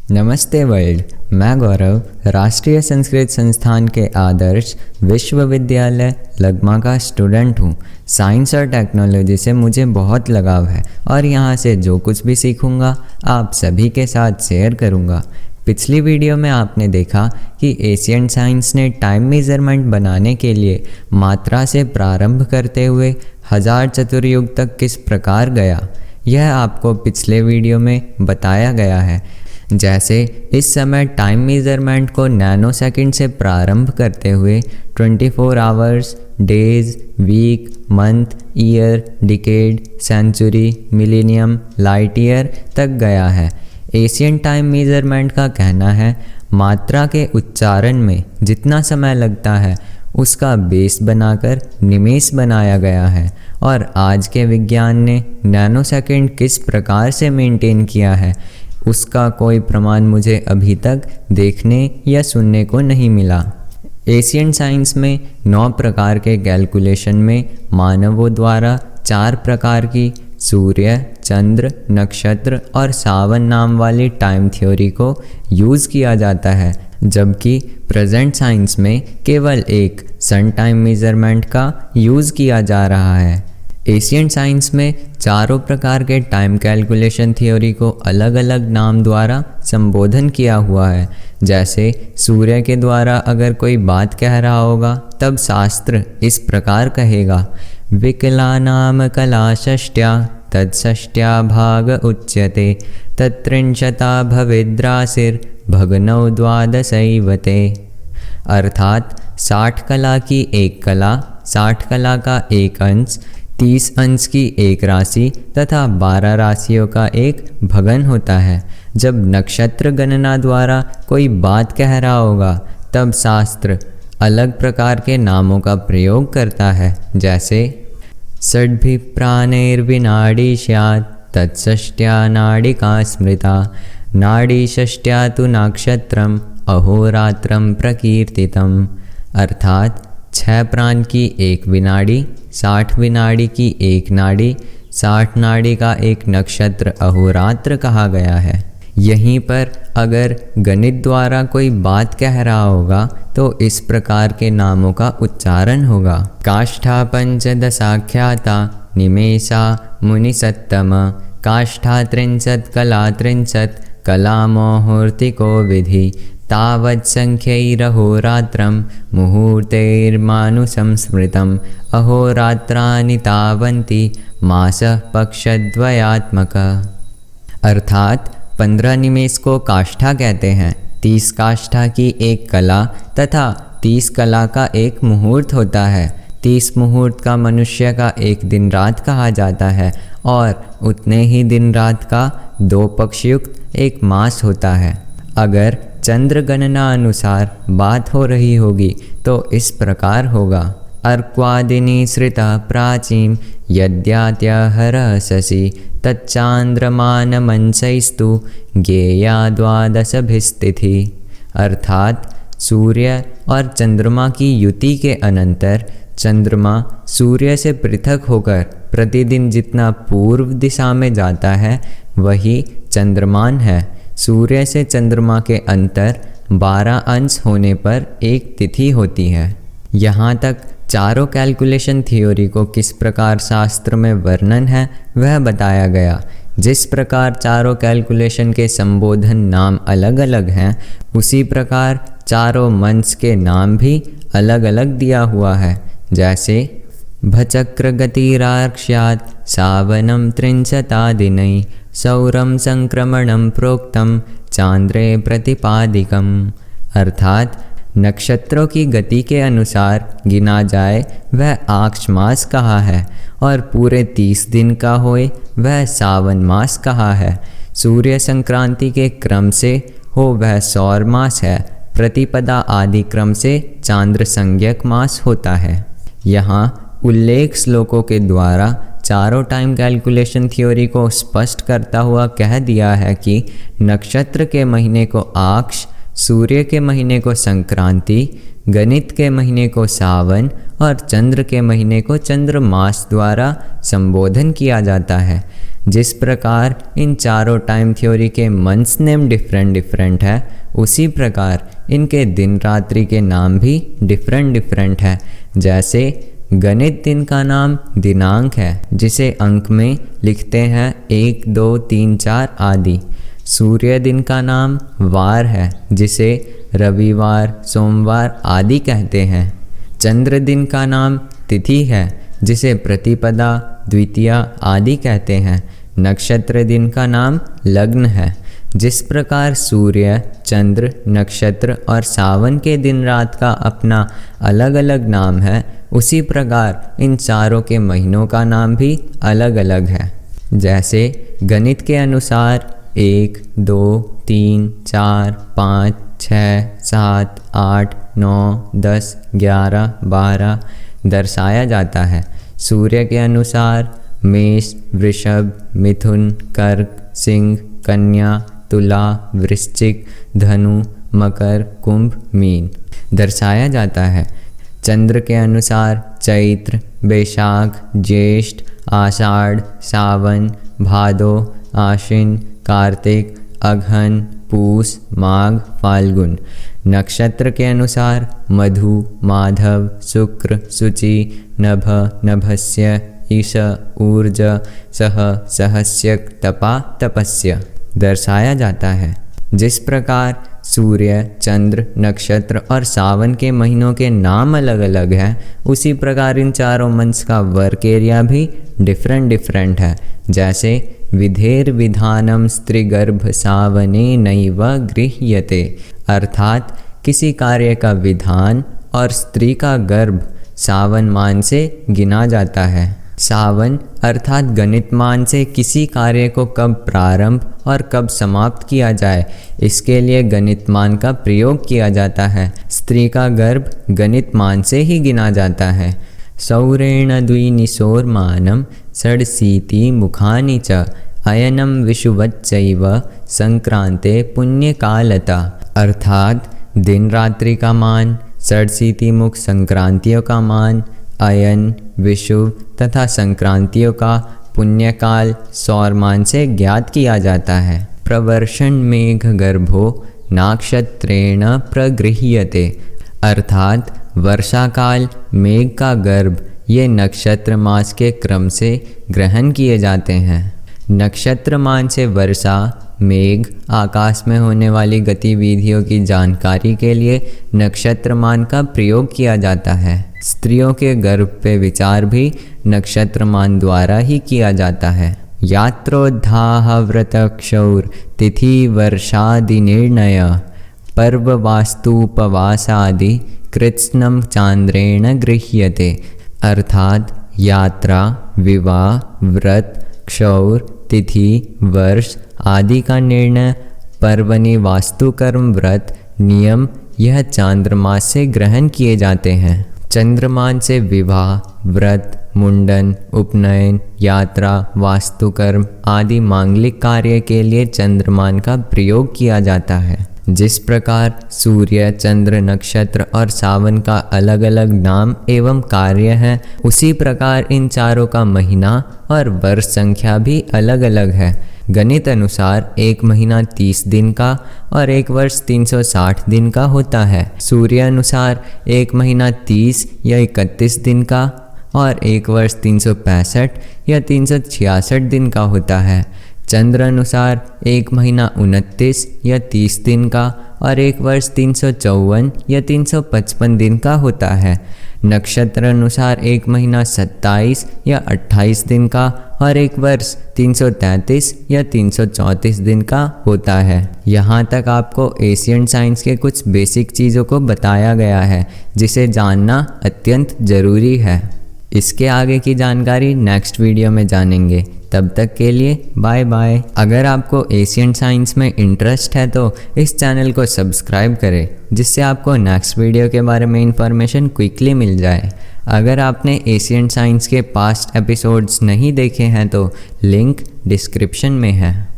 नमस्ते वर्ल्ड। मैं गौरव राष्ट्रीय संस्कृत संस्थान के आदर्श विश्वविद्यालय लगमा का स्टूडेंट हूँ। साइंस और टेक्नोलॉजी से मुझे बहुत लगाव है और यहाँ से जो कुछ भी सीखूँगा आप सभी के साथ शेयर करूँगा। पिछली वीडियो में आपने देखा कि एशियन साइंस ने टाइम मेज़रमेंट बनाने के लिए मात्रा से प्रारंभ करते हुए 1000 चतुर्युग तक किस प्रकार गया, यह आपको पिछले वीडियो में बताया गया है। जैसे इस समय टाइम मेज़रमेंट को नैनो सेकंड से प्रारंभ करते हुए 24 hours, days, week, month, year, decade, century, millennium, light year तक गया है। एशियन टाइम मेज़रमेंट का कहना है मात्रा के उच्चारण में जितना समय लगता है उसका बेस बनाकर निमेष बनाया गया है और आज के विज्ञान ने नैनो सेकंड किस प्रकार से मेंटेन किया है उसका कोई प्रमाण मुझे अभी तक देखने या सुनने को नहीं मिला। एशियन साइंस में 9 प्रकार के कैलकुलेशन में मानवों द्वारा 4 प्रकार की सूर्य, चंद्र, नक्षत्र और सावन नाम वाली टाइम थ्योरी को यूज़ किया जाता है, जबकि प्रेजेंट साइंस में केवल एक सन टाइम मेज़रमेंट का यूज़ किया जा रहा है। एशियन साइंस में चारों प्रकार के टाइम कैलकुलेशन थ्योरी को अलग अलग नाम द्वारा संबोधन किया हुआ है। जैसे सूर्य के द्वारा अगर कोई बात कह रहा होगा तब शास्त्र इस प्रकार कहेगा, विकलानाम कलाषष्ट्या तत्षष्ट्या भाग उच्यते तत्त्रिंशता भवेद्रासिर भग्नौ द्वादशैवते। अर्थात 60 कला की एक कला, 60 कला का एक अंश, 30 अंश की एक राशि तथा 12 राशियों का एक भगन होता है। जब नक्षत्र गणना द्वारा कोई बात कह रहा होगा तब शास्त्र अलग प्रकार के नामों का प्रयोग करता है। जैसे षड्भिप्राणैर्विनाडी स्यात् तत्षष्ट्या नाडिका स्मृता नाडीषष्ट्या तु नक्षत्रम अहोरात्रम प्रकीर्तितम। अर्थात 6 प्राण की एक विनाडी, 60 विनाडी की एक नाडी, 60 नाडी का एक नक्षत्र अहोरात्र कहा गया है। यहीं पर अगर गणित द्वारा कोई बात कह रहा होगा तो इस प्रकार के नामों का उच्चारण होगा, काष्ठा पंचदशाख्याता निमेषा मुनिसत्तम काष्ठा 30 कला 30 कला मुहूर्तिको विधि तावत् संख्यैरहोरात्रं मुहूर्तैर्मानुषं स्मृतम् अहोरात्राणि तावन्ति मासः पक्षद्वयात्मकः। अर्थात 15 निमेष को काष्ठा कहते हैं, 30 काष्ठा की एक कला तथा 30 कला का एक मुहूर्त होता है। 30 मुहूर्त का मनुष्य का एक दिन रात कहा जाता है और उतने ही दिन रात का 2 पक्षयुक्त एक मास होता है। अगर चंद्र गणना अनुसार बात हो रही होगी तो इस प्रकार होगा, अर्क्वादिनी श्रिता प्राचीम यद्यात्यहरः शशि तच्चांद्रमानमंसैस्तु गेया द्वादशभिस्तिथि। अर्थात सूर्य और चंद्रमा की युति के अनंतर चंद्रमा सूर्य से पृथक होकर प्रतिदिन जितना पूर्व दिशा में जाता है वही चंद्रमान है। सूर्य से चंद्रमा के अंतर 12 अंश होने पर एक तिथि होती है। यहाँ तक चारों कैलकुलेशन थ्योरी को किस प्रकार शास्त्र में वर्णन है वह बताया गया। जिस प्रकार चारों कैलकुलेशन के संबोधन नाम अलग अलग हैं उसी प्रकार चारों मंथ्स के नाम भी अलग अलग दिया हुआ है। जैसे भचक्रगतिरार्क्ष्यात् सावनं 30 दिनै सौरम संक्रमणम प्रोक्तम चांद्रे प्रतिपादिकम। अर्थात नक्षत्रों की गति के अनुसार गिना जाए वह आक्ष मास कहा है और पूरे 30 दिन का होए वह सावन मास कहा है। सूर्य संक्रांति के क्रम से हो वह सौर मास है। प्रतिपदा आदि क्रम से चांद्र संज्ञक मास होता है। यहाँ उल्लेख श्लोकों के द्वारा चारों टाइम कैलकुलेशन थ्योरी को स्पष्ट करता हुआ कह दिया है कि नक्षत्र के महीने को आक्ष, सूर्य के महीने को संक्रांति, गणित के महीने को सावन और चंद्र के महीने को चंद्र मास द्वारा संबोधन किया जाता है। जिस प्रकार इन चारों टाइम थ्योरी के मंथ्स नेम डिफरेंट है, उसी प्रकार इनके दिन रात्रि के नाम भी डिफरेंट है। जैसे गणित दिन का नाम दिनांक है, जिसे अंक में लिखते हैं 1, 2, 3, 4 आदि। सूर्य दिन का नाम वार है, जिसे रविवार, सोमवार आदि कहते हैं। चंद्र दिन का नाम तिथि है, जिसे प्रतिपदा, द्वितीया आदि कहते हैं। नक्षत्र दिन का नाम लग्न है। जिस प्रकार सूर्य, चंद्र, नक्षत्र और सावन के दिन रात का अपना अलग अलग नाम है, उसी प्रकार इन चारों के महीनों का नाम भी अलग अलग है। जैसे गणित के अनुसार 1, 2, 3, 4, 5, 6, 7, 8, 9, 10, 11, 12 दर्शाया जाता है। सूर्य के अनुसार मेष, वृषभ, मिथुन, कर्क, सिंह, कन्या, तुला, वृश्चिक, धनु, मकर, कुंभ, मीन दर्शाया जाता है। चंद्र के अनुसार चैत्र, बैशाख, ज्येष्ठ, आषाढ़, सावन, भादो, आश्विन, कार्तिक, अगहन, पूस, माघ, फाल्गुन। नक्षत्र के अनुसार मधु, माधव, शुक्र, शुचि, नभ, नभस्य, ईश, ऊर्ज, सह, सहस्यक, तपा, तपस्य दर्शाया जाता है। जिस प्रकार सूर्य, चंद्र, नक्षत्र और सावन के महीनों के नाम अलग अलग हैं, उसी प्रकार इन चारों मंथ्स का वर्क एरिया भी डिफरेंट है। जैसे विधेर विधानम स्त्रीगर्भ सावने नैव गृह्यते, अर्थात किसी कार्य का विधान और स्त्री का गर्भ सावन मान से गिना जाता है। सावन अर्थात गणित मान से किसी कार्य को कब प्रारंभ और कब समाप्त किया जाए, इसके लिए गणित मान का प्रयोग किया जाता है। स्त्री का गर्भ गणित मान से ही गिना जाता है। सौरेण द्विनिशोर्मानं षड्शीति मुखानि च अयनम विषुवच्चैव संक्रांते पुण्यकालता, अर्थात दिन रात्रि का मान, षड्शीति मुख संक्रांतियों का मान, अयन, विषुव तथा संक्रांतियों का पुण्यकाल सौरमान से ज्ञात किया जाता है। प्रवर्षण मेघ गर्भो नाक्षत्रेण प्रगृह्यते, अर्थात वर्षा काल, मेघ का गर्भ ये नक्षत्र मास के क्रम से ग्रहण किए जाते हैं। नक्षत्र मान से वर्षा, मेघ, आकाश में होने वाली गतिविधियों की जानकारी के लिए नक्षत्र मान का प्रयोग किया जाता है। स्त्रियों के गर्भ पे विचार भी नक्षत्र मान द्वारा ही किया जाता है। यात्रोद्धाह व्रतक्षौर तिथि वर्षादि निर्णय पर्व वास्तुपवासादि कृत्स्नम चांद्रेण गृह्यते, अर्थात यात्रा, विवाह, व्रत, क्षौर, तिथि, वर्ष आदि का निर्णय, पर्वनि, वास्तुकर्म, व्रत, नियम यह चांद्रमास से ग्रहण किए जाते हैं। चंद्रमान से विवाह, व्रत, मुंडन, उपनयन, यात्रा, वास्तुकर्म आदि मांगलिक कार्य के लिए चंद्रमान का प्रयोग किया जाता है। जिस प्रकार सूर्य, चंद्र, नक्षत्र और सावन का अलग अलग नाम एवं कार्य है, उसी प्रकार इन चारों का महीना और वर्ष संख्या भी अलग अलग है। गणित अनुसार एक महीना 30 दिन का और एक वर्ष 360 दिन का होता है। सूर्य अनुसार एक महीना 30 या 31 दिन का और एक वर्ष 365 या 366 दिन का होता है। चंद्र अनुसार एक महीना 29 या 30 दिन का और एक वर्ष 354 या 355 दिन का होता है। नक्षत्र अनुसार एक महीना 27 या 28 दिन का और एक वर्ष 333 या 334 दिन का होता है। यहाँ तक आपको एशियन साइंस के कुछ बेसिक चीज़ों को बताया गया है, जिसे जानना अत्यंत ज़रूरी है। इसके आगे की जानकारी नेक्स्ट वीडियो में जानेंगे। तब तक के लिए बाय बाय। अगर आपको एशियन साइंस में इंटरेस्ट है तो इस चैनल को सब्सक्राइब करें, जिससे आपको नेक्स्ट वीडियो के बारे में इंफॉर्मेशन क्विकली मिल जाए। अगर आपने एशियन साइंस के पास्ट एपिसोड्स नहीं देखे हैं तो लिंक डिस्क्रिप्शन में है।